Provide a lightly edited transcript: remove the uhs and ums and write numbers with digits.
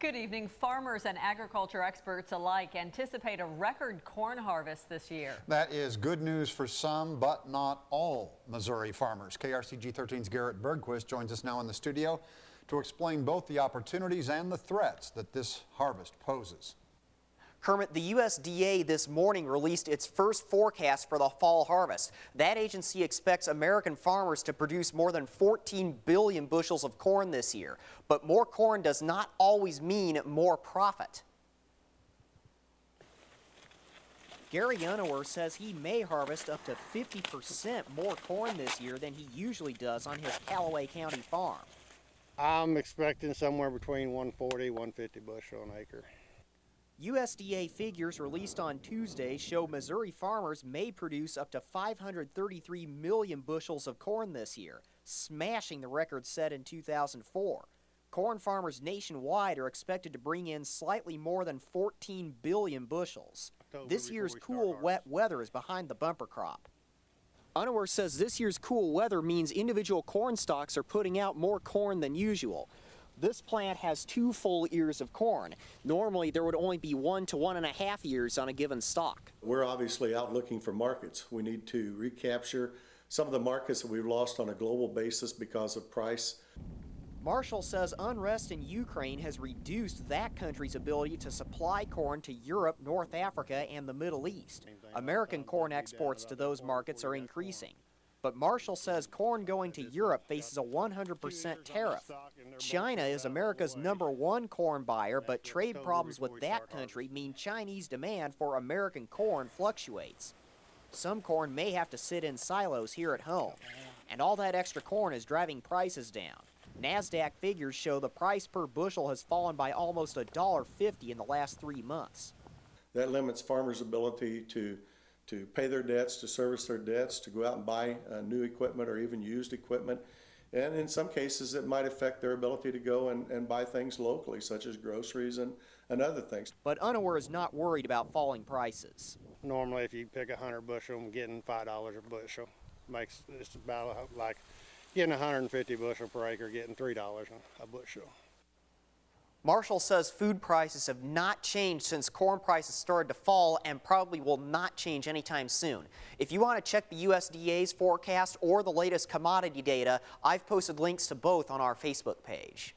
Good evening. Farmers and agriculture experts alike anticipate a record corn harvest this year. That is good news for some, but not all Missouri farmers. KRCG 13's Garrett Bergquist joins us now in the studio to explain both the opportunities and the threats that this harvest poses. Kermit, the USDA this morning released its first forecast for the fall harvest. That agency expects American farmers to produce more than 14 billion bushels of corn this year. But more corn does not always mean more profit. Gary Unower says he may harvest up to 50% more corn this year than he usually does on his Callaway County farm. I'm expecting somewhere between 140 150 bushel an acre. USDA figures released on Tuesday show Missouri farmers may produce up to 533 million bushels of corn this year, smashing the record set in 2004. Corn farmers nationwide are expected to bring in slightly more than 14 billion bushels. This year's cool, wet weather is behind the bumper crop. Unower says this year's cool weather means individual corn stalks are putting out more corn than usual. This plant has 2 full ears of corn. Normally, there would only be 1 to 1.5 ears on a given stalk. We're obviously out looking for markets. We need to recapture some of the markets that we've lost on a global basis because of price. Marshall says unrest in Ukraine has reduced that country's ability to supply corn to Europe, North Africa, and the Middle East. American corn exports to those markets are increasing. But Marshall says corn going to Europe faces a 100% tariff. China is America's #1 corn buyer, but trade problems with that country mean Chinese demand for American corn fluctuates. Some corn may have to sit in silos here at home, and all that extra corn is driving prices down. NASDAQ figures show the price per bushel has fallen by almost $1.50 in the last 3 months. That limits farmers' ability to pay their debts, to service their debts, to go out and buy new equipment or even used equipment. And in some cases, it might affect their ability to go and buy things locally, such as groceries and other things. But Unower is not worried about falling prices. Normally, if you pick 100 bushel and getting $5 a bushel, makes it's about like getting 150 bushel per acre, getting $3 a bushel. Marshall says food prices have not changed since corn prices started to fall and probably will not change anytime soon. If you want to check the USDA's forecast or the latest commodity data, I've posted links to both on our Facebook page.